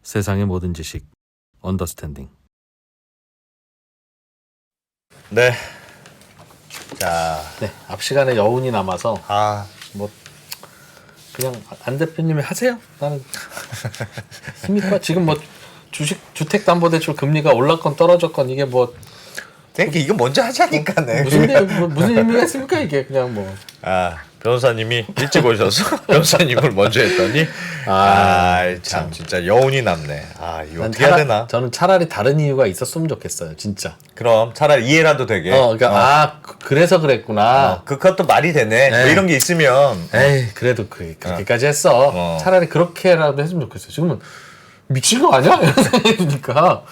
세상의 모든 지식 언더스탠딩. 네. 자, 네, 앞 시간에 여운이 남아서 뭐 그냥 안 대표님이 하세요. 나는 힘이과 지금 뭐 주택담보대출 금리가 올랐건 떨어졌건 이게 뭐 그러니까 이거 먼저 하자니까네. 무슨 의미가 있습니까 이게 그냥 뭐. 변호사님이 일찍 오셔서 변호사님을 먼저 했더니 참 진짜 여운이 남네. 이거 어떻게 해야 되나? 저는 차라리 다른 이유가 있었으면 좋겠어요, 진짜. 그럼 차라리 이해라도 되게. 그러니까 그래서 그랬구나. 그것도 말이 되네. 뭐 이런 게 있으면. 에이, 그래도 그렇게까지 했어. 차라리 그렇게라도 했으면 좋겠어. 지금은 미친 거 아니야? 이런 생각이 드니까.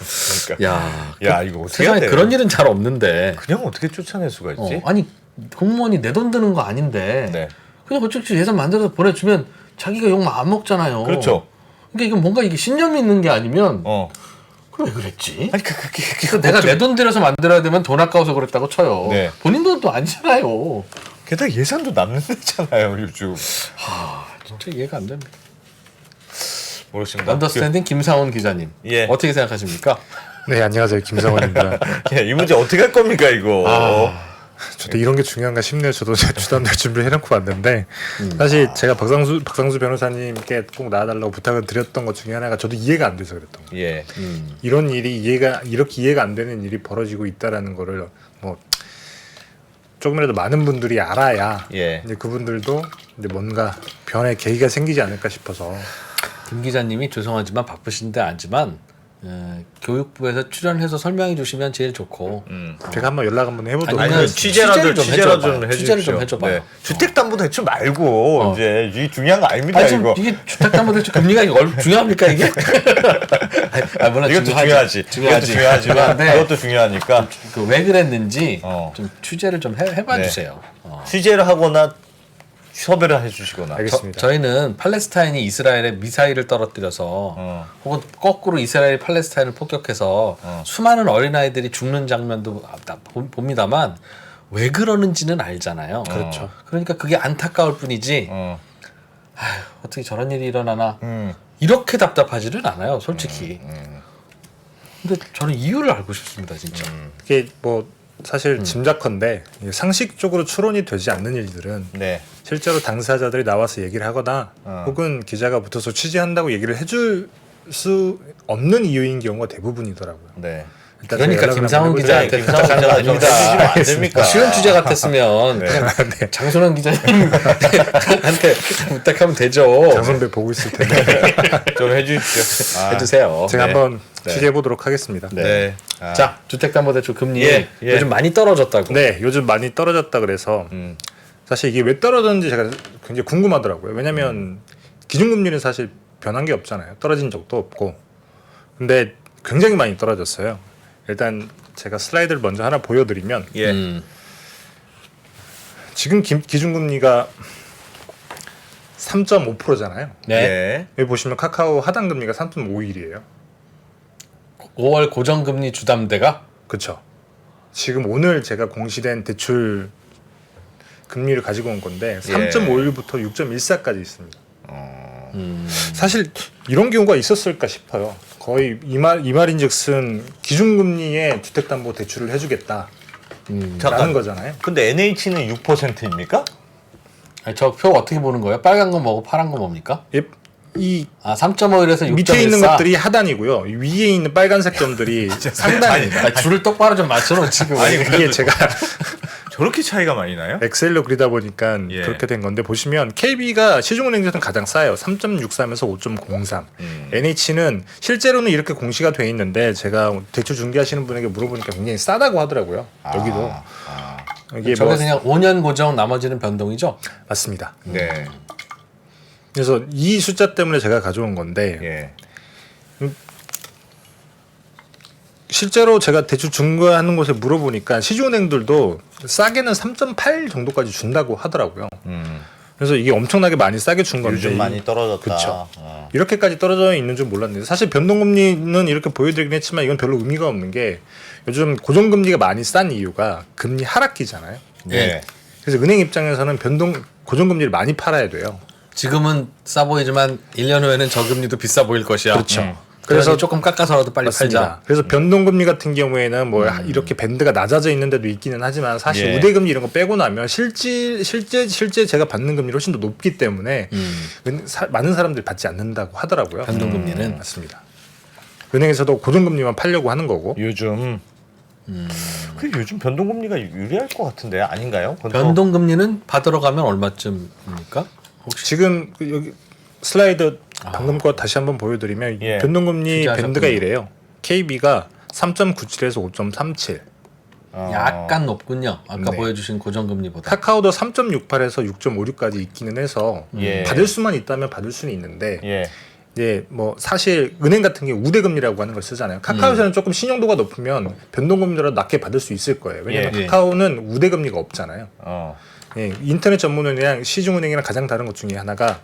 그러니까. 이거 어떻게 세상에 해야 돼? 그런 일은 잘 없는데. 그냥 어떻게 쫓아낼 수가 있지? 아니 공무원이 내 돈 드는 거 아닌데 네. 그냥 어쩔 예산 만들어서 보내주면 자기가 욕 안 먹잖아요. 그렇죠. 그러니까 이건 뭔가 이게 신념이 있는 게 아니면 그럼 왜 그랬지? 아니 그러니까 내가 내 돈 들여서 만들어야 되면 돈 아까워서 그랬다고 쳐요. 네. 본인 돈도 아니잖아요. 게다가 예산도 남는 데잖아요 요즘. 진짜 이해가 안 됩니다. 모르겠습니다. 언더스탠딩 김상훈 기자님. 예. 어떻게 생각하십니까? 네, 안녕하세요. 김상원입니다. 이 문제 어떻게 할 겁니까 이거? 저도 이런 게 중요한가 싶네요. 저도 주담대 준비를 해놓고 왔는데 사실 제가 박상수 변호사님께 꼭 나와달라고 부탁을 드렸던 것 중에 하나가 저도 이해가 안 돼서 그랬던 거예요. 예. 이런 일이 이렇게 이해가 안 되는 일이 벌어지고 있다라는 거를 뭐 조금이라도 많은 분들이 알아야 예. 이제 그분들도 이제 뭔가 변의 계기가 생기지 않을까 싶어서. 김 기자님이 죄송하지만 바쁘신데 알지만 교육부에서 출연해서 설명해 주시면 제일 좋고. 제가 한번 연락 한번 해보도록 아니면 하겠습니다. 취재라도 좀 해주십시오. 취재를 좀 해줘봐요. 네. 주택담보대출 말고 이제 이 중요한 거 아닙니다. 아니, 지금 이거. 이게 주택담보대출 금리가 중요합니까 이게? 물론 이것도 중요하지. 이것도 중요하지만 그것도 중요하니까 왜 그랬는지 좀 취재를 좀 해봐 네. 주세요. 취재를 하거나 섭외를 해주시거나. 알겠습니다. 저희는 팔레스타인이 이스라엘에 미사일을 떨어뜨려서 혹은 거꾸로 이스라엘이 팔레스타인을 폭격해서 수많은 어린아이들이 죽는 장면도 봅니다만 왜 그러는지는 알잖아요. 그렇죠. 그러니까 그게 안타까울 뿐이지 어떻게 저런 일이 일어나나 이렇게 답답하지는 않아요, 솔직히. 근데 저는 이유를 알고 싶습니다, 진짜. 이게 뭐 사실 짐작컨대 상식적으로 추론이 되지 않는 일들은 네. 실제로 당사자들이 나와서 얘기를 하거나 혹은 기자가 붙어서 취재한다고 얘기를 해줄 수 없는 이유인 경우가 대부분이더라고요. 네. 일단 그러니까 제가 김상훈 연락을 기자한테 김상훈 부탁하는 거 기자가 좀 아닙니다. 해주시면 안 됩니까? 쉬운 주제 같았으면 그냥 장순환 기자님한테 부탁하면 되죠. 장선배 보고 있을 텐데 좀 해주십시오. 해주세요. 제가 네. 한번 취재해 보도록 하겠습니다. 네. 자, 주택담보대출 금리 예. 요즘 많이 떨어졌다고. 네, 요즘 많이 떨어졌다 그래서 사실 이게 왜 떨어졌는지 제가 굉장히 궁금하더라고요. 왜냐하면 기준금리는 사실 변한 게 없잖아요. 떨어진 적도 없고. 근데 굉장히 많이 떨어졌어요. 일단 제가 슬라이드를 먼저 하나 보여드리면 예. 지금 기준금리가 3.5%잖아요. 네. 예. 여기 보시면 카카오 하단금리가 3.51이에요. 5월 고정금리 주담대가 그렇죠. 지금 오늘 제가 공시된 대출 금리를 가지고 온 건데 3.51부터 6.14까지 있습니다. 사실 이런 경우가 있었을까 싶어요. 거의 이 말인즉슨 기준금리에 주택담보대출을 해주겠다라는 잠깐. 거잖아요. 근데 NH는 6%입니까? 저 표 어떻게 보는 거예요? 빨간 거 뭐고 파란 거 뭡니까? 이 3.5에서 6.14. 밑에 있는 것들이 하단이고요. 위에 있는 빨간색 점들이 상단입니다. 줄을 똑바로 좀 맞춰놓지. 이게 제가 저렇게 차이가 많이 나요? 엑셀로 그리다 보니까 예. 그렇게 된 건데 보시면 KB가 시중은행에서는 가장 싸요. 3.63에서 5.03. NH는 실제로는 이렇게 공시가 돼 있는데 제가 대출 중개하시는 분에게 물어보니까 굉장히 싸다고 하더라고요. 여기도. 이게 저게 뭐 그냥 5년 고정 나머지는 변동이죠? 맞습니다. 네. 그래서 이 숫자 때문에 제가 가져온 건데 예. 실제로 제가 대출 중개하는 곳에 물어보니까 시중은행들도 싸게는 3.8 정도까지 준다고 하더라고요. 그래서 이게 엄청나게 많이 싸게 준 건데 요즘 많이 떨어졌다. 그렇죠. 이렇게까지 떨어져 있는 줄 몰랐는데 사실 변동금리는 이렇게 보여드리긴 했지만 이건 별로 의미가 없는 게 요즘 고정금리가 많이 싼 이유가 금리 하락기잖아요. 네. 그래서 은행 입장에서는 고정금리를 많이 팔아야 돼요. 지금은 싸 보이지만 1년 후에는 저금리도 비싸 보일 것이야. 그렇죠. 그래서 조금 깎아서라도 빨리 맞습니다. 팔자. 그래서 변동금리 같은 경우에는 뭐 이렇게 밴드가 낮아져 있는 데도 있기는 하지만 사실 예. 우대금리 이런 거 빼고 나면 실제 제가 받는 금리가 훨씬 더 높기 때문에 많은 사람들이 받지 않는다고 하더라고요. 변동금리는 맞습니다. 은행에서도 고정금리만 팔려고 하는 거고. 요즘 그 요즘 변동금리가 유리할 것 같은데 아닌가요? 변동금리는 받으러 가면 얼마쯤입니까? 혹시 지금 여기 슬라이드 방금 거 다시 한번 보여드리면 예. 변동금리 투자하셨군요. 밴드가 이래요. KB가 3.97에서 5.37. 약간 높군요. 아까 네. 보여주신 고정금리보다. 카카오도 3.68에서 6.56까지 있기는 해서 예. 받을 수만 있다면 받을 수는 있는데 예. 이제 뭐 사실 은행 같은 게 우대금리라고 하는 걸 쓰잖아요. 카카오에서는 조금 신용도가 높으면 변동금리라도 낮게 받을 수 있을 거예요. 왜냐하면 예. 카카오는 우대금리가 없잖아요. 예. 인터넷 전문은행이랑 시중은행이랑 가장 다른 것 중에 하나가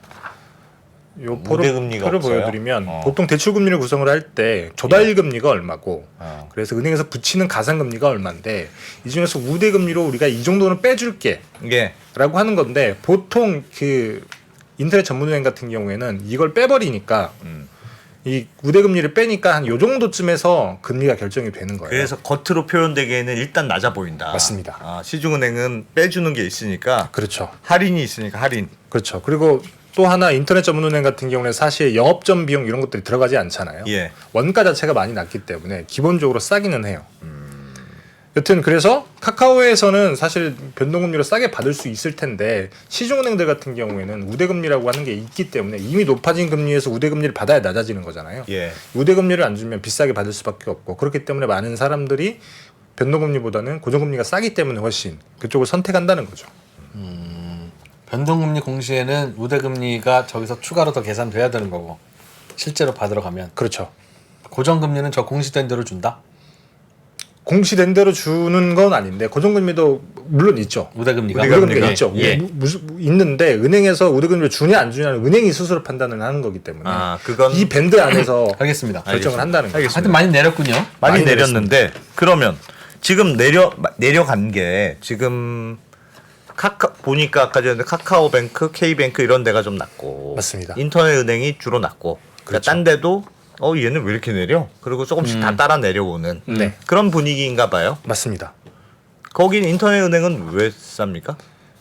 요 우대금리가 표를 없어요? 보여드리면 보통 대출금리를 구성을 할 때 조달금리가 얼마고 그래서 은행에서 붙이는 가산금리가 얼마인데 이 중에서 우대금리로 우리가 이 정도는 빼줄게 예. 라고 하는 건데 보통 그 인터넷 전문은행 같은 경우에는 이걸 빼버리니까 이 우대금리를 빼니까 한 요 정도쯤에서 금리가 결정이 되는 거예요. 그래서 겉으로 표현되기에는 일단 낮아 보인다. 맞습니다. 시중은행은 빼주는 게 있으니까 그렇죠. 할인이 있으니까 할인. 그렇죠. 그리고 또 하나 인터넷 전문은행 같은 경우는 사실 영업점 비용 이런 것들이 들어가지 않잖아요. 예. 원가 자체가 많이 낮기 때문에 기본적으로 싸기는 해요. 여튼 그래서 카카오에서는 사실 변동금리로 싸게 받을 수 있을 텐데 시중은행들 같은 경우에는 우대금리라고 하는 게 있기 때문에 이미 높아진 금리에서 우대금리를 받아야 낮아지는 거잖아요. 예. 우대금리를 안 주면 비싸게 받을 수밖에 없고 그렇기 때문에 많은 사람들이 변동금리보다는 고정금리가 싸기 때문에 훨씬 그쪽을 선택한다는 거죠. 변동금리 공시에는 우대금리가 저기서 추가로 더 계산돼야 되는 거고 실제로 받으러 가면 그렇죠. 고정금리는 저 공시된 대로 준다. 공시된 대로 주는 건 아닌데 고정금리도 물론 있죠. 우대금리가. 우대금리가 있죠. 예. 있는데 은행에서 우대금리를 주냐 안 주냐는 은행이 스스로 판단을 하는 거기 때문에 그건 이 밴드 안에서 알겠습니다. 결정을 한다는 거죠. 하여튼 많이 내렸군요. 많이 많이 내렸는데 그러면 지금 내려간 게 지금 보니까 아까 전에 카카오뱅크, K뱅크 이런 데가 좀 낮고 맞습니다. 인터넷 은행이 주로 낮고 그렇죠. 딴 데도 얘는 왜 이렇게 내려? 그리고 조금씩 다 따라 내려오는 네. 그런 분위기인가 봐요. 맞습니다. 거긴 인터넷 은행은 왜 쌉니까?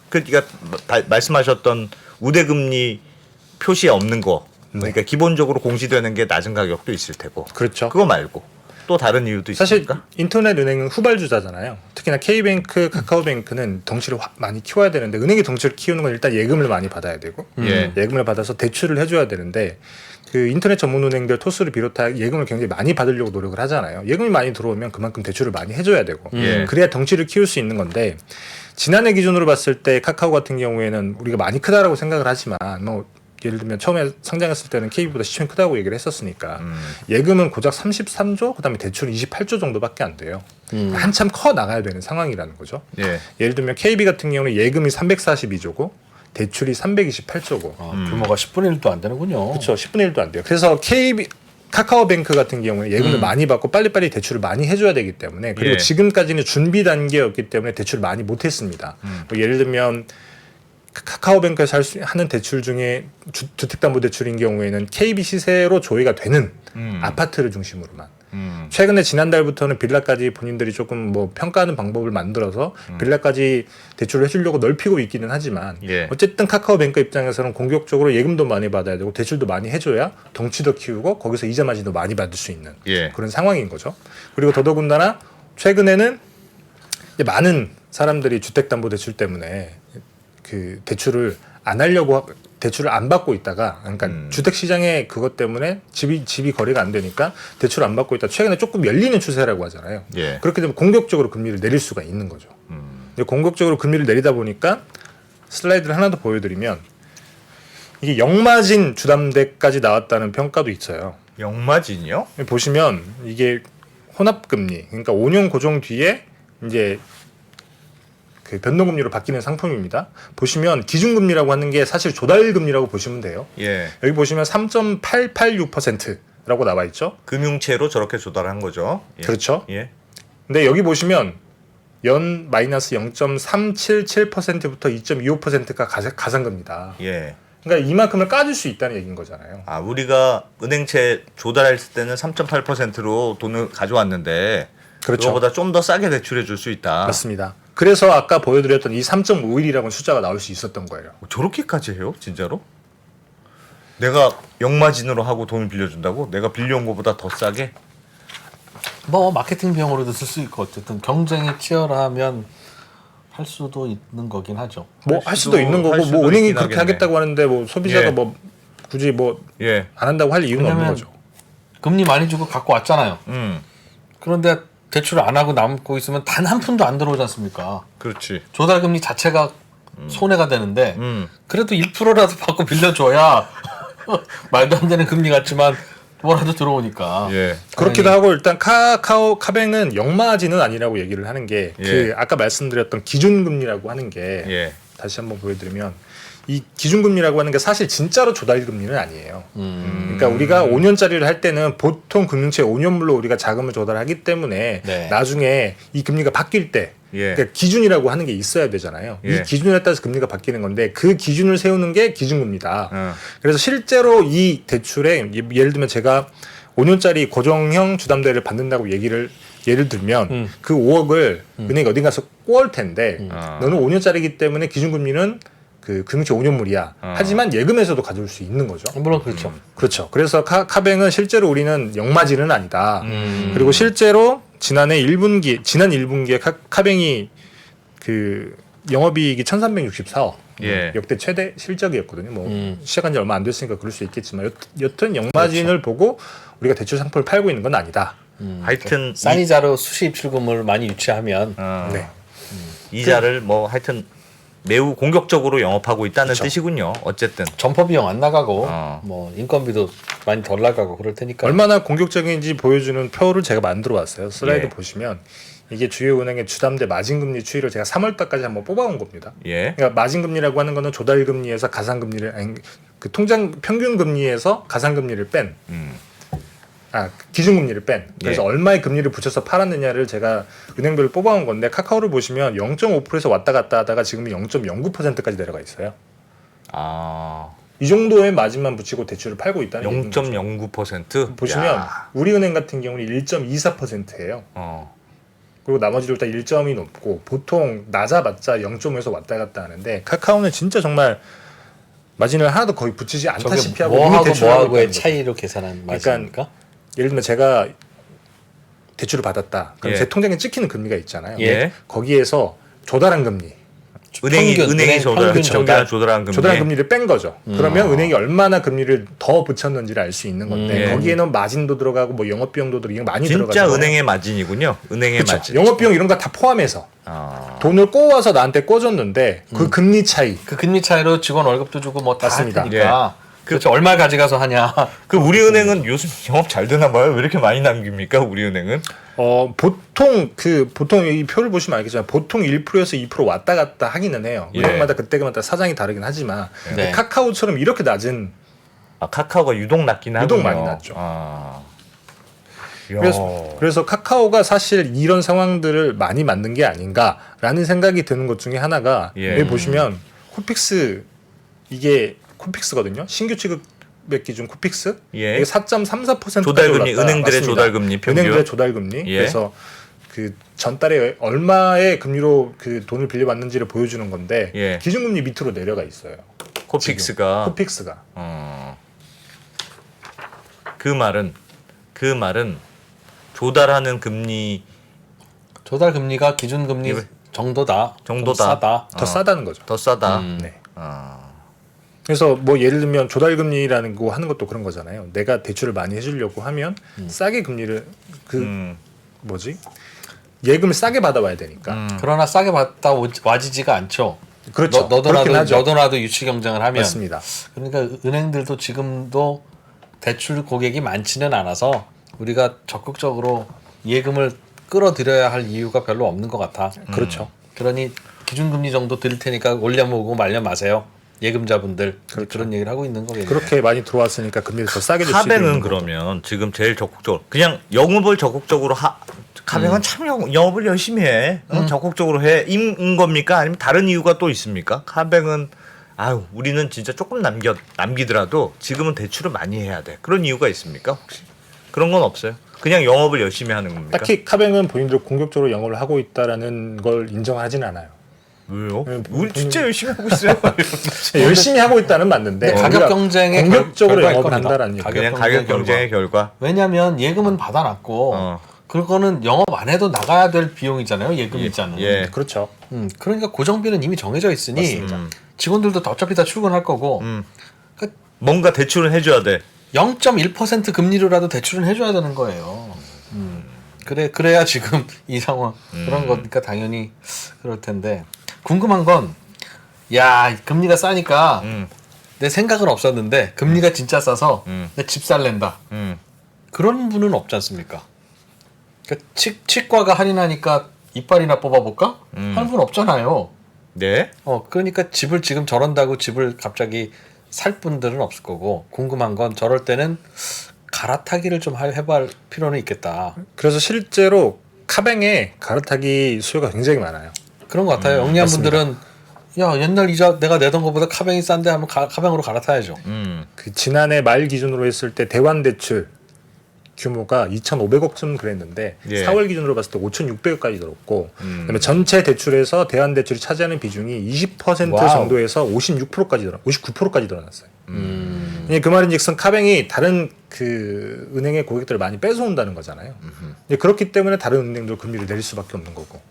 그러니까 말씀하셨던 우대금리 표시에 없는 거 그러니까 기본적으로 공시되는 게 낮은 가격도 있을 테고 그렇죠. 그거 말고 또 다른 이유도 사실 있습니까? 인터넷 은행은 후발주자잖아요. 특히나 K뱅크, 카카오뱅크는 덩치를 많이 키워야 되는데 은행이 덩치를 키우는 건 일단 예금을 많이 받아야 되고 예. 예금을 받아서 대출을 해줘야 되는데 그 인터넷 전문은행들 토스를 비롯해 예금을 굉장히 많이 받으려고 노력을 하잖아요. 예금이 많이 들어오면 그만큼 대출을 많이 해줘야 되고 예. 그래야 덩치를 키울 수 있는 건데 지난해 기준으로 봤을 때 카카오 같은 경우에는 우리가 많이 크다라고 생각을 하지만 뭐 예를 들면 처음에 상장했을 때는 KB보다 시총이 크다고 얘기를 했었으니까 예금은 고작 33조 그다음에 대출은 28조 정도밖에 안 돼요. 한참 커 나가야 되는 상황이라는 거죠. 예. 예를 들면 KB 같은 경우는 예금이 342조고 대출이 328조고 규모가 10분의 1도 안 되는군요. 그렇죠. 10분의 1도 안 돼요. 그래서 카카오뱅크 같은 경우는 예금을 많이 받고 빨리빨리 대출을 많이 해줘야 되기 때문에 그리고 예. 지금까지는 준비 단계였기 때문에 대출을 많이 못했습니다. 뭐 예를 들면 카카오뱅크에서 하는 대출 중에 주택담보대출인 경우에는 KB 시세로 조회가 되는 아파트를 중심으로만 최근에 지난달부터는 빌라까지 본인들이 조금 뭐 평가하는 방법을 만들어서 빌라까지 대출을 해주려고 넓히고 있기는 하지만 예. 어쨌든 카카오뱅크 입장에서는 공격적으로 예금도 많이 받아야 되고 대출도 많이 해줘야 덩치도 키우고 거기서 이자 마진도 많이 받을 수 있는 예. 그런 상황인 거죠. 그리고 더더군다나 최근에는 이제 많은 사람들이 주택담보대출 때문에 그 대출을 안 하려고 대출을 안 받고 있다가 그러니까 주택 시장에 그것 때문에 집이 거래가 안 되니까 대출을 안 받고 있다. 최근에 조금 열리는 추세라고 하잖아요. 예. 그렇게 되면 공격적으로 금리를 내릴 수가 있는 거죠. 근데 공격적으로 금리를 내리다 보니까 슬라이드를 하나 더 보여드리면 이게 역마진 주담대까지 나왔다는 평가도 있어요. 역마진이요? 보시면 이게 혼합금리 그러니까 5년 고정 뒤에 이제 그 변동금리로 바뀌는 상품입니다. 보시면 기준금리라고 하는 게 사실 조달금리라고 보시면 돼요. 예. 여기 보시면 3.886%라고 나와 있죠. 금융채로 저렇게 조달한 거죠. 예. 그렇죠. 예. 근데 여기 보시면 연 마이너스 0.377%부터 2.25%가 가산금리다. 예. 그러니까 이만큼을 까줄 수 있다는 얘기인 거잖아요. 아, 우리가 은행채 조달했을 때는 3.8%로 돈을 가져왔는데 그렇죠. 그거보다 좀 더 싸게 대출해 줄 수 있다. 맞습니다. 그래서 아까 보여드렸던 이 3.51이라는 숫자가 나올 수 있었던 거예요. 저렇게까지 해요? 진짜로? 내가 역마진으로 하고 돈을 빌려준다고? 내가 빌려온 것보다 더 싸게? 뭐 마케팅 비용으로도 쓸 수 있고 어쨌든 경쟁이 치열하면 할 수도 있는 거긴 하죠. 뭐 할 수도 있는 할 거고 수도 뭐 은행이 있긴 그렇게 하겠네. 하겠다고 하는데 뭐 소비자가 예. 뭐 굳이 뭐 안 예. 한다고 할 이유는 없는 왜냐면 거죠. 금리 많이 주고 갖고 왔잖아요. 음. 그런데 대출을 안 하고 남고 있으면 단 한 푼도 안 들어오지 않습니까? 그렇지. 조달 금리 자체가 손해가 되는데 그래도 1%라도 받고 빌려줘야 말도 안 되는 금리 같지만 뭐라도 들어오니까. 예. 그렇기도 하고 일단 카뱅은 역마진은 아니라고 얘기를 하는 게 그 예. 아까 말씀드렸던 기준금리라고 하는 게 예. 다시 한번 보여드리면 이 기준금리라고 하는 게 사실 진짜로 조달금리는 아니에요. 그러니까 우리가 5년짜리를 할 때는 보통 금융채 5년물로 우리가 자금을 조달하기 때문에 네. 나중에 이 금리가 바뀔 때 예. 그러니까 기준이라고 하는 게 있어야 되잖아요. 예. 이 기준에 따라서 금리가 바뀌는 건데 그 기준을 세우는 게 기준금리다. 어. 그래서 실제로 이 대출에 예를 들면 제가 5년짜리 고정형 주담대를 받는다고 예를 들면 그 5억을 은행이 어딘 가서 꼬을 텐데 너는 5년짜리이기 때문에 기준금리는 그 금융채 5년물이야. 하지만 예금에서도 가져올 수 있는 거죠. 물론 그렇죠. 그렇죠. 그래서 카뱅은 실제로 우리는 역마진은 아니다. 그리고 실제로 지난 1분기에 카뱅이 그 영업이익이 1,364억. 예. 역대 최대 실적이었거든요. 뭐 시작한 지 얼마 안 됐으니까 그럴 수 있겠지만 여튼 역마진을 보고 우리가 대출 상품을 팔고 있는 건 아니다. 하여튼 싼 이자로 수시 입출금을 많이 유치하면 네. 이자를 뭐 하여튼 매우 공격적으로 영업하고 있다는 그쵸. 뜻이군요. 어쨌든. 점퍼 비용 안 나가고 어. 뭐 인건비도 많이 덜 나가고 그럴 테니까. 얼마나 공격적인지 보여주는 표를 제가 만들어 왔어요. 슬라이드 예. 보시면 이게 주요 은행의 주담대 마진금리 추이를 제가 3월 달까지 한번 뽑아온 겁니다. 예. 그러니까 마진금리라고 하는 거는 조달금리에서 가상금리를 아니, 그 통장 평균금리에서 가상금리를 뺀 기준금리를 뺀 그래서 예. 얼마의 금리를 붙여서 팔았느냐를 제가 은행별로 뽑아온 건데 카카오를 보시면 0.5%에서 왔다 갔다 하다가 지금 0.09%까지 내려가 있어요. 아. 이 정도의 마진만 붙이고 대출을 팔고 있다는 얘기인 거죠. 0.09%? 보시면 야. 우리은행 같은 경우는 1.24%예요. 그리고 나머지도 다 1점이 높고 보통 낮아봤자 0.5에서 왔다 갔다 하는데 카카오는 진짜 정말 마진을 하나도 거의 붙이지 않다시피 하고 이미 뭐하고 대출을 하고 뭐하고의 있다는 거죠. 차이로 계산한 마진입니까? 예를 들면 제가 대출을 받았다. 그럼 예. 제 통장에 찍히는 금리가 있잖아요. 예. 거기에서 조달한 금리, 은행이 평균, 은행 조달 평균 조달한 금리. 조달한 금리를 뺀 거죠. 그러면 은행이 얼마나 금리를 더 붙였는지를 알 수 있는 건데 예. 거기에는 마진도 들어가고 뭐 영업비용도 들어가고 많이 진짜 들어가잖아요. 은행의 마진이군요. 은행의 그쵸. 마진. 영업비용 이런 거 다 포함해서 아. 돈을 꼬아서 나한테 꿔줬는데 그 금리 차이 그 금리 차이로 직원 월급도 주고 뭐 다 맞습니다. 하니까 그렇죠. 얼마 가져가서 하냐. 그 우리은행은 요즘 영업 잘 되나 봐요. 왜 이렇게 많이 남깁니까? 우리은행은? 보통 이 표를 보시면 알겠지만 보통 1%에서 2% 왔다 갔다 하기는 해요. 예. 은행마다 그때그마다 사정이 다르긴 하지만 네. 카카오처럼 이렇게 낮은 아, 카카오가 유독 낮긴 하군요. 유독 많이 낮죠. 아. 이야. 그래서 카카오가 사실 이런 상황들을 많이 만든 게 아닌가라는 생각이 드는 것 중에 하나가 예. 여기 보시면 코픽스 이게 코픽스거든요. 신규 취급액 기준 코픽스 예. 이게 4.34% 조달금리, 은행들의 조달금리 평균. 은행들의 조달금리. 예. 그래서 그 전달에 얼마의 금리로 그 돈을 빌려받는지를 보여주는 건데 예. 기준금리 밑으로 내려가 있어요. 코픽스가. 코픽스가 그 말은 조달하는 금리 조달 금리가 기준 금리 예. 정도다. 정도다. 좀 싸다. 더 싸다는 거죠. 더 싸다. 네. 아. 그래서 뭐 예를 들면 조달금리라는 거 하는 것도 그런 거잖아요. 내가 대출을 많이 해주려고 하면 싸게 금리를 예금을 싸게 받아와야 되니까. 그러나 싸게 받다 와지지가 않죠. 그렇죠. 그렇긴 하죠. 너도나도 유치 경쟁을 하면. 맞습니다. 그러니까 은행들도 지금도 대출 고객이 많지는 않아서 우리가 적극적으로 예금을 끌어들여야 할 이유가 별로 없는 것 같아. 그렇죠. 그러니 기준금리 정도 드릴 테니까 올려보고 말려 마세요. 예금자분들 그런 얘기를 하고 있는 거겠네요. 그렇게 많이 들어왔으니까 금리를 더 싸게 줄 수 있는 카뱅은 거죠. 그러면 지금 제일 적극적으로 그냥 영업을 적극적으로 카뱅은 참 영업을 열심히 해. 적극적으로 해인 겁니까? 아니면 다른 이유가 또 있습니까? 카뱅은 아유 우리는 진짜 조금 남기더라도 지금은 대출을 많이 해야 돼. 그런 이유가 있습니까 혹시? 그런 건 없어요. 그냥 영업을 열심히 하는 겁니까? 딱히 카뱅은 본인들 공격적으로 영업을 하고 있다라는 걸 인정하지는 않아요. 왜요? 네, 우리 진짜 열심히 하고 있어요. 열심히 하고 있다는 맞는데 가격 우리가 경쟁의 공격적으로 결과일 영업을 겁니다. 한다라는 얘기. 그냥 가격 경쟁의 결과. 왜냐하면 예금은 받아놨고 그거는 영업 안 해도 나가야 될 비용이잖아요. 예금 이자는. 예. 그렇죠. 그러니까 고정비는 이미 정해져 있으니 직원들도 어차피 다 출근할 거고 그러니까 뭔가 대출은 해줘야 돼. 0.1% 금리로라도 대출은 해줘야 되는 거예요. 그래야 지금 이 상황 그런 거니까 당연히 그럴 텐데 궁금한 건 야 금리가 싸니까 내 생각은 없었는데 금리가 진짜 싸서 내 집 살랜다. 그런 분은 없지 않습니까? 그러니까 치과가 할인하니까 이빨이나 뽑아볼까? 하는 분 없잖아요. 네. 그러니까 집을 지금 저런다고 집을 갑자기 살 분들은 없을 거고 궁금한 건 저럴 때는 갈아타기를 좀 해볼 필요는 있겠다. 그래서 실제로 카뱅에 갈아타기 수요가 굉장히 많아요. 그런 것 같아요. 영리한 분들은 야 옛날 이자 내가 내던 것보다 카뱅이 싼데 하면 카뱅으로 갈아타야죠. 그 지난해 말 기준으로 했을 때 대환 대출 규모가 2,500억쯤 그랬는데 예. 4월 기준으로 봤을 때 5,600억까지 늘었고 그다음에 전체 대출에서 대환 대출이 차지하는 비중이 20% 와우. 정도에서 59%까지 늘어났어요. 그 말인즉슨 카뱅이 다른 그 은행의 고객들을 많이 뺏어온다는 거잖아요. 이제 그렇기 때문에 다른 은행도 금리를 내릴 수밖에 없는 거고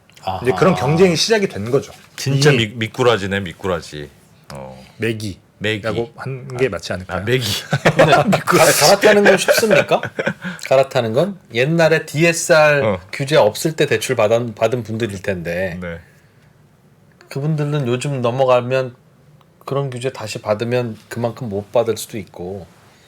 이제 그런 경쟁이 시작이 된 거죠. 진짜 이미 미꾸라지네 미꾸라지. 매기. 매기. 라고 한 게 맞지 않을까요? 매기. 갈아타는 건 쉽습니까? 갈아타는 건 옛날에 DSR 규제 없을 때 대출 받은 분들일 텐데 네. 그분들은 요즘 넘어가면 그런 규제 다시 받으면 그만큼 못 받을 수도 있고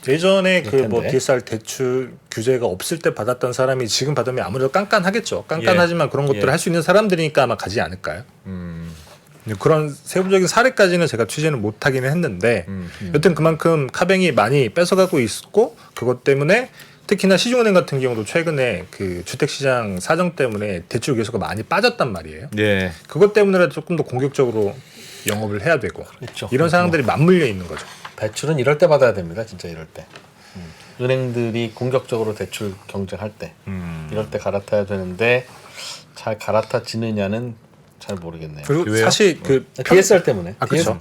예전에 그 뭐 텐데. DSR 대출 규제가 없을 때 받았던 사람이 지금 받으면 아무래도 깐깐하겠죠. 깐깐하지만 그런 것들을 예. 할 수 있는 사람들이니까 아마 가지 않을까요? 근데 그런 세부적인 사례까지는 제가 취재는 못하기는 했는데 여튼 그만큼 카뱅이 많이 뺏어가고 있고 그것 때문에 특히나 시중은행 같은 경우도 최근에 그 주택시장 사정 때문에 대출 계수가 많이 빠졌단 말이에요. 예. 그것 때문에라도 조금 더 공격적으로 영업을 해야 되고 그렇죠. 이런 상황들이 맞물려 있는 거죠. 대출은 이럴 때 받아야 됩니다. 진짜 이럴 때. 은행들이 공격적으로 대출 경쟁할 때 이럴 때 갈아타야 되는데 잘 갈아타지느냐는 잘 모르겠네요. 그리고 왜요? 사실 그 DSR 때문에. 그렇죠.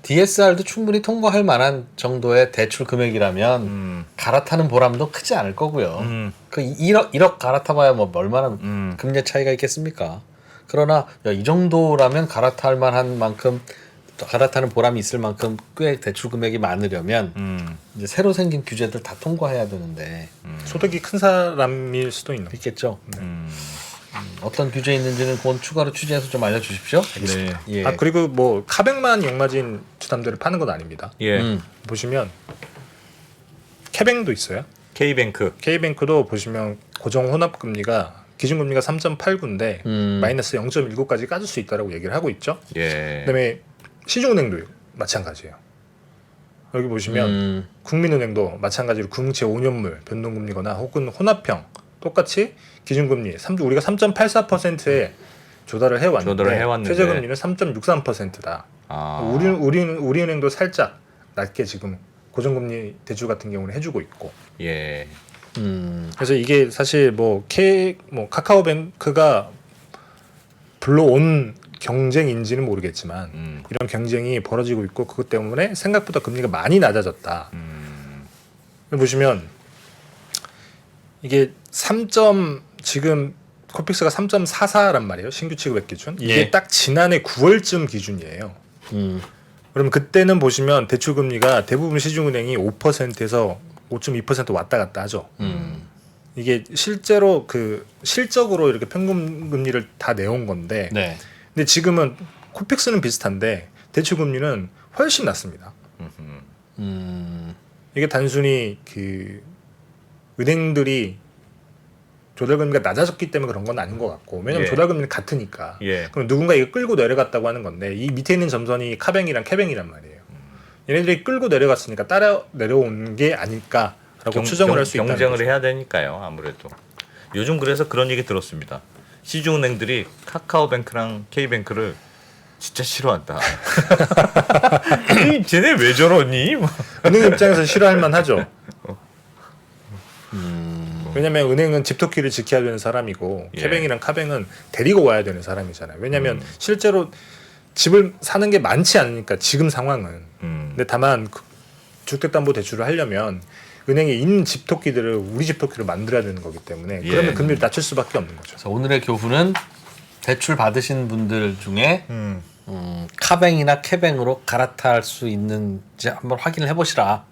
DSR도 충분히 통과할 만한 정도의 대출 금액이라면 갈아타는 보람도 크지 않을 거고요. 그 1억 갈아타봐야 뭐 얼마나 금리 차이가 있겠습니까? 그러나 야, 이 정도라면 갈아탈 만한 만큼 갈아타는 보람이 있을 만큼 꽤 대출 금액이 많으려면 이제 새로 생긴 규제들 다 통과해야 되는데 소득이 큰 사람일 수도 있는. 있겠죠. 어떤 규제 있는지는 그건 추가로 취재해서 좀 알려주십시오. 네. 예. 아 그리고 뭐 카뱅만 용마진 주담대를 파는 건 아닙니다. 예. 보시면 캐뱅도 있어요. K뱅크. K뱅크도 보시면 고정 혼합 금리가 기준금리가 3.89인데 마이너스 0.19까지 까줄 수 있다라고 얘기를 하고 있죠. 예. 그다음에 시중은행도 마찬가지예요. 여기 보시면 국민은행도 마찬가지로 궁채 5년물 변동금리거나 혹은 혼합형 똑같이 기준금리 우리가 3.84%에 조달을 해왔는데 최저금리는 3.63%다. 우리은행도 살짝 낮게 지금 고정금리 대출 같은 경우는 해주고 있고. 예. 그래서 이게 사실 뭐 카카오뱅크가 불러온 경쟁인지는 모르겠지만 이런 경쟁이 벌어지고 있고 그것 때문에 생각보다 금리가 많이 낮아졌다. 보시면 이게 지금 코픽스가 3.44란 말이에요. 신규 취급액 기준. 이게 예. 딱 지난해 9월쯤 기준이에요. 그러면 그때는 보시면 대출 금리가 대부분 시중은행이 5%에서 5.2% 왔다 갔다 하죠. 이게 실제로 실적으로 이렇게 평균 금리를 다 내온 건데 네. 근데 지금은 코픽스는 비슷한데 대출 금리는 훨씬 낮습니다. 이게 단순히 그 은행들이 조달금리가 낮아졌기 때문에 그런 건 아닌 것 같고 왜냐면 예. 조달금리는 같으니까 예. 그럼 누군가 이거 끌고 내려갔다고 하는 건데 이 밑에 있는 점선이 카뱅이랑 캐뱅이란 말이에요. 얘네들이 끌고 내려갔으니까 따라 내려온 게 아닐까라고 추정을 할 수 있다는 경쟁을 거죠. 해야 되니까요. 아무래도. 요즘 그래서 그런 얘기 들었습니다. 시중은행들이 카카오뱅크랑 K뱅크를 진짜 싫어한다. 쟤네 왜 저러니? 은행 입장에서 싫어할 만하죠. 왜냐면 은행은 집토끼를 지켜야 되는 사람이고 예. 캐뱅이랑 카뱅은 데리고 와야 되는 사람이잖아요. 왜냐면 실제로 집을 사는 게 많지 않으니까 지금 상황은. 근데 다만 주택담보대출을 하려면 은행에 있는 집토끼들을 우리 집토끼로 만들어야 되는 거기 때문에 예. 그러면 금리를 낮출 수밖에 없는 거죠. 그래서 오늘의 교훈은 대출 받으신 분들 중에 카뱅이나 캐뱅으로 갈아탈 수 있는지 한번 확인을 해보시라.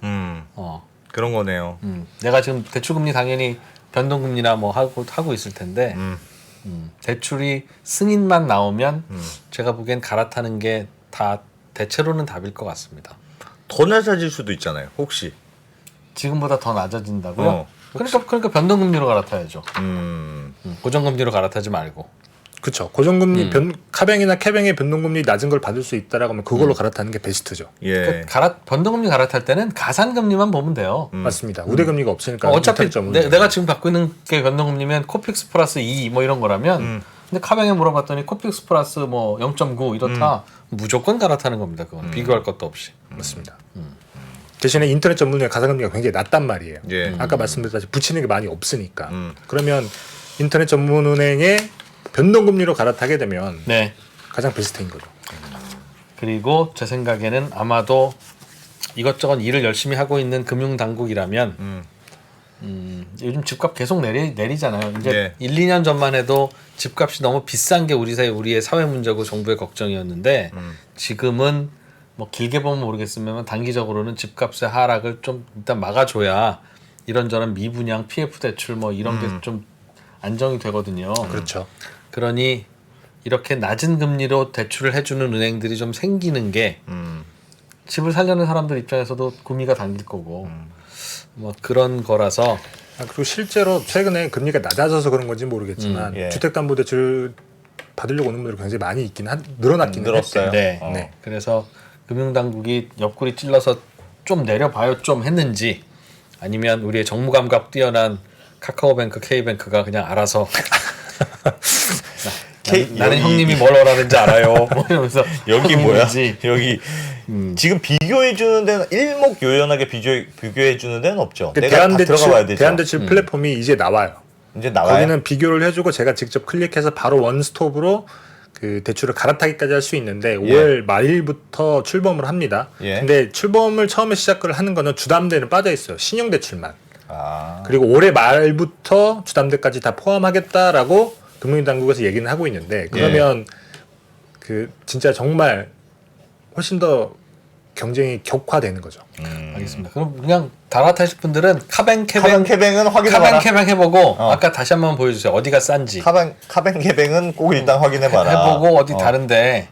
그런 거네요. 내가 지금 대출금리 당연히 변동금리나 뭐 하고 있을 텐데 대출이 승인만 나오면 제가 보기엔 갈아타는 게 다 대체로는 답일 것 같습니다. 더 낮아질 수도 있잖아요. 혹시. 지금보다 더 낮아진다고요? 어, 그러니까 변동금리로 갈아타야죠. 고정금리로 갈아타지 말고. 그렇죠. 고정금리 카뱅이나 캐뱅의 변동금리 낮은 걸 받을 수 있다라고 하면 그걸로 갈아타는 게 베스트죠. 예. 변동금리 갈아탈 때는 가산금리만 보면 돼요. 맞습니다. 우대금리가 없으니까 어차피 이탈점은 내가 지금 받고 있는 게 변동금리면 코픽스 플러스 2 뭐 이런 거라면 근데 카뱅에 물어봤더니 코픽스 플러스 뭐 0.9 이렇다. 무조건 갈아타는 겁니다. 그건 비교할 것도 없이. 맞습니다. 대신에 인터넷 전문의 가산금리가 굉장히 낮단 말이에요. 예. 아까 말씀드렸다시피 붙이는 게 많이 없으니까. 그러면 인터넷 전문은행의 변동금리로 갈아타게 되면 네. 가장 베스트인 거죠. 그리고 제 생각에는 아마도 이것저것 일을 열심히 하고 있는 금융당국이라면 요즘 집값 계속 내리잖아요. 이제 네. 1, 2년 전만 해도 집값이 너무 비싼 게 우리의 사회 문제고 정부의 걱정이었는데 지금은 뭐 길게 보면 모르겠으면 단기적으로는 집값의 하락을 좀 일단 막아줘야 이런저런 미분양, PF 대출 뭐 이런 게 좀 안정이 되거든요. 그렇죠. 그러니 이렇게 낮은 금리로 대출을 해주는 은행들이 좀 생기는 게 집을 살려는 사람들 입장에서도 구미가 당길 거고 뭐 그런 거라서 그리고 실제로 최근에 금리가 낮아져서 그런 건지 모르겠지만 예. 주택담보대출 받으려고 오는 분들이 굉장히 많이 늘어났긴 늘었어요. 했어요. 네. 네. 그래서 금융당국이 옆구리 찔러서 좀 내려봐요 좀 했는지 아니면 우리의 정무감각 뛰어난 카카오뱅크, K뱅크가 그냥 알아서 나는 형님이 뭘 원하는지 알아요. 뭐 이러면서 여기 뭐야? 했는지. 여기 지금 비교해 주는 데는 일목요연하게 비교해 주는 데는 없죠. 그 내가 다 들어가 봐야 되죠. 대한대출 플랫폼이 이제 나와요. 이제 나와요. 거기는 비교를 해주고 제가 직접 클릭해서 바로 원스톱으로 그 대출을 갈아타기까지 할 수 있는데 5월 말일부터 출범을 합니다. 예. 근데 출범을 처음에 시작을 하는 거는 주담대는 빠져 있어요. 신용대출만. 아. 그리고 올해 말부터 주담대까지 다 포함하겠다라고 금융당국에서 얘기는 하고 있는데 그러면 그 진짜 정말 훨씬 더 경쟁이 격화되는 거죠. 알겠습니다. 그럼 그냥 갈아타실 분들은 카뱅, 카뱅 캐뱅은 확인해봐라. 카뱅 캐뱅 해보고 아까 다시 한번 보여주세요. 어디가 싼지 카뱅 캐뱅은 꼭 일단 확인해봐라. 해보고 어디 다른데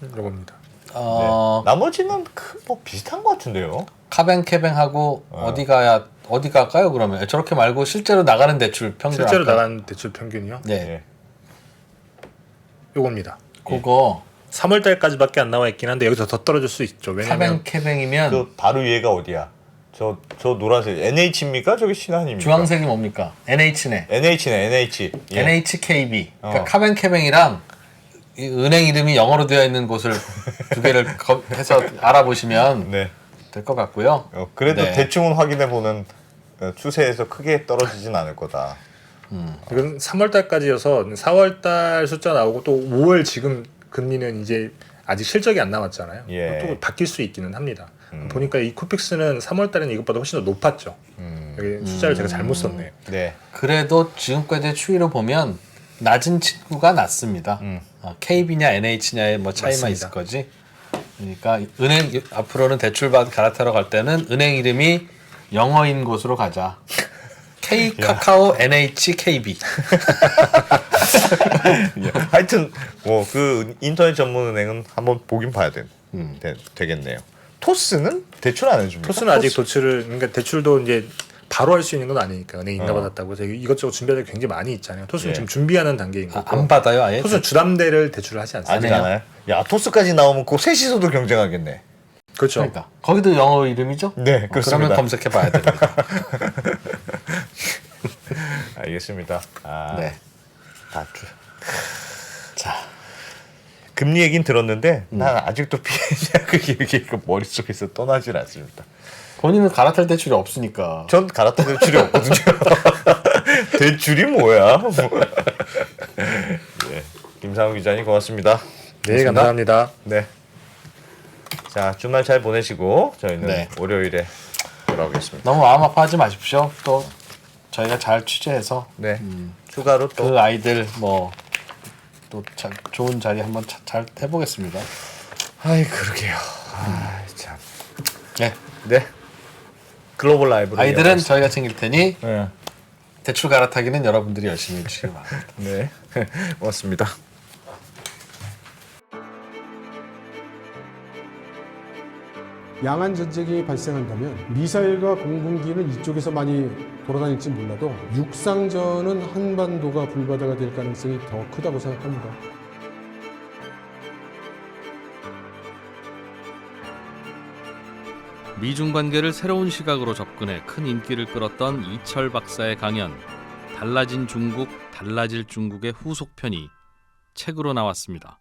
이겁니다. 네. 나머지는 뭐 비슷한 것 같은데요. 카뱅 캐뱅하고 어디 갈까요? 그러면 저렇게 말고 실제로 나가는 대출 평균 실제로 아까- 나간 대출 평균이요? 네, 예. 요겁니다. 그거 3월 달까지밖에 안 나와 있긴 한데 여기서 더 떨어질 수 있죠. 카뱅 왜냐면 캐뱅이면 그 바로 위에가 어디야? 저 노란색 NH입니까? 저기 신한입니까? 주황색이 뭡니까? NH네. NH네 NH. 예. NHKB. 그러니까 어. 카뱅 캐뱅이랑 이 은행 이름이 영어로 되어 있는 곳을 두 개를 해서 알아보시면 네. 될 것 같고요. 그래도 네. 대충은 확인해 보는 추세에서 크게 떨어지진 않을 거다. 이건 3월 달까지여서 4월 달 숫자 나오고 또 5월 지금 금리는 이제 아직 실적이 안 나왔잖아요. 예. 또 바뀔 수 있기는 합니다. 보니까 이 코픽스는 3월 달에는 이것보다 훨씬 더 높았죠. 여기 숫자를 제가 잘못 썼네요. 네. 그래도 지금까지의 추이를 보면 낮은 친구가 낮습니다. KB냐 NH냐의 뭐 차이만 맞습니다. 있을 거지. 그러니까 은행 앞으로는 대출 갈아타러 갈 때는 은행 이름이 영어인 곳으로 가자. K 카카오 NH KB. 하여튼 뭐 그 인터넷 전문 은행은 한번 보긴 봐야 되겠네요. 토스는 대출 안 해줍니까? 토스는 아직 도출을 그러니까 대출도 이제 바로 할 수 있는 건 아니니까 은행 인가받았다고 해서 이것저것 준비할 게 굉장히 많이 있잖아요. 토스는 예. 지금 준비하는 단계인 거고 안 받아요 아예? 토스는 주담대를 대출을 하지 않습니다. 아직 안 해요? 야 토스까지 나오면 그 셋이서도 경쟁하겠네. 그렇죠. 그러니까 거기도 영어 이름이죠? 네, 그렇습니다. 그러면 검색해봐야 됩니다. 알겠습니다. 네. 다주. 자, 금리 얘기는 들었는데 난 아직도 피해자 그 기억이 머릿속에서 떠나질 않습니다. 본인은 갈아탈 대출이 없으니까. 전 갈아타 대출이 없거든요. 대출이 뭐야? 네. 김상우 기자님 고맙습니다. 네, 감사합니다. 네. 자, 주말 잘 보내시고 저희는 네. 월요일에 돌아오겠습니다. 너무 마음 아파하지 마십시오. 또 저희가 잘 취재해서 네. 추가로 또 그 아이들 뭐 또 좋은 자리 한번 잘 해보겠습니다. 아이 그러게요. 아, 참. 네. 네. 글로벌 라이브로 아이들은 이어가겠습니다. 저희가 챙길 테니 네. 대출 갈아타기는 여러분들이 열심히 해주시기 바랍니다. 네. 고맙습니다. 양안 전쟁이 발생한다면 미사일과 공군기는 이쪽에서 많이 돌아다닐지 몰라도 육상전은 한반도가 불바다가 될 가능성이 더 크다고 생각합니다. 미중 관계를 새로운 시각으로 접근해 큰 인기를 끌었던 이철 박사의 강연 달라진 중국, 달라질 중국의 후속편이 책으로 나왔습니다.